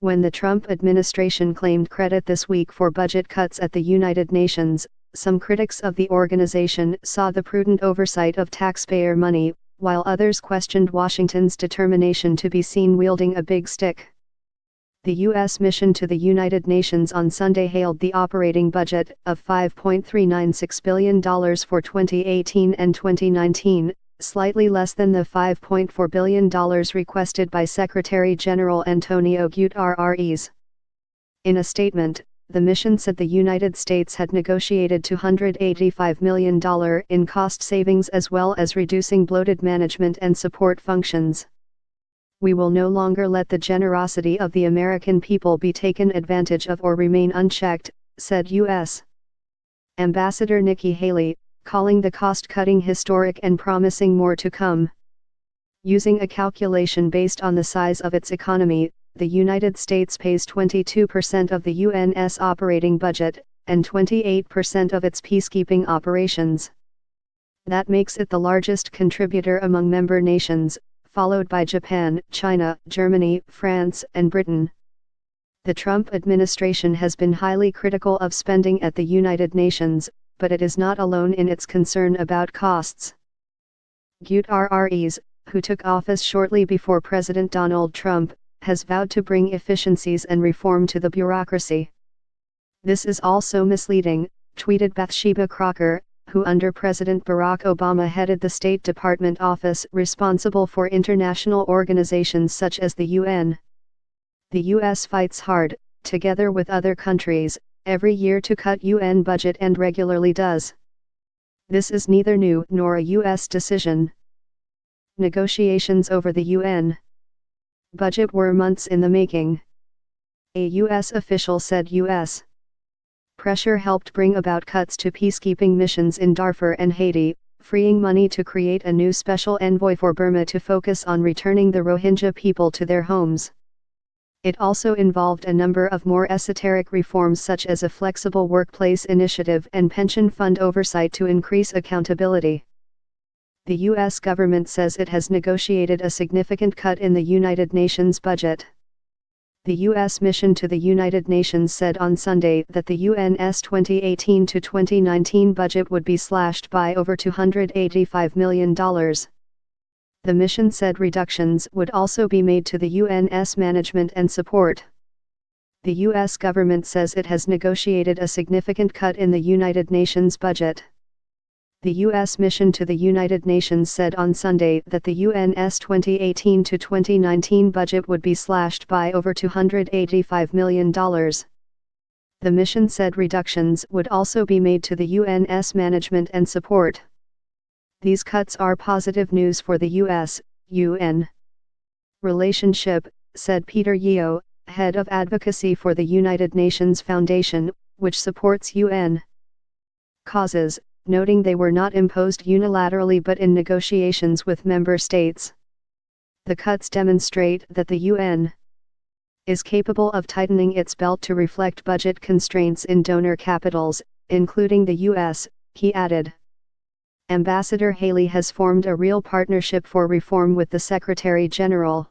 When the Trump administration claimed credit this week for budget cuts at the United Nations, some critics of the organization saw the prudent oversight of taxpayer money, while others questioned Washington's determination to be seen wielding a big stick. The U.S. mission to the United Nations on Sunday hailed the operating budget of $5.396 billion for 2018 and 2019, slightly less than the $5.4 billion requested by Secretary General Antonio Guterres. In a statement, the mission said the United States had negotiated $285 million in cost savings as well as reducing bloated management and support functions. "We will no longer let the generosity of the American people be taken advantage of or remain unchecked," said U.S. Ambassador Nikki Haley, calling the cost-cutting historic and promising more to come. Using a calculation based on the size of its economy, the United States pays 22% of the UN's operating budget, and 28% of its peacekeeping operations. That makes it the largest contributor among member nations, followed by Japan, China, Germany, France, and Britain. The Trump administration has been highly critical of spending at the United Nations, but it is not alone in its concern about costs. Guterres, who took office shortly before President Donald Trump, has vowed to bring efficiencies and reform to the bureaucracy. "This is also misleading," tweeted Bathsheba Crocker, who under President Barack Obama headed the State Department office responsible for international organizations such as the UN. "The U.S. fights hard, together with other countries, every year to cut UN budget and regularly does. This is neither new nor a U.S. decision." Negotiations over the UN budget were months in the making. A U.S. official said U.S. pressure helped bring about cuts to peacekeeping missions in Darfur and Haiti, freeing money to create a new special envoy for Burma to focus on returning the Rohingya people to their homes. It also involved a number of more esoteric reforms such as a flexible workplace initiative and pension fund oversight to increase accountability. The U.S. government says it has negotiated a significant cut in the United Nations budget. The U.S. mission to the United Nations said on Sunday that the UN's 2018 to 2019 budget would be slashed by over $285 million. The mission said reductions would also be made to the UN's management and support. The U.S. government says it has negotiated a significant cut in the United Nations budget. The U.S. mission to the United Nations said on Sunday that the UN's 2018 to 2019 budget would be slashed by over $285 million. The mission said reductions would also be made to the UN's management and support. These cuts are positive news for the U.S.-UN relationship, said Peter Yeo, head of advocacy for the United Nations Foundation, which supports UN causes, noting they were not imposed unilaterally but in negotiations with member states. The cuts demonstrate that the UN is capable of tightening its belt to reflect budget constraints in donor capitals, including the U.S., he added. Ambassador Haley has formed a real partnership for reform with the Secretary General.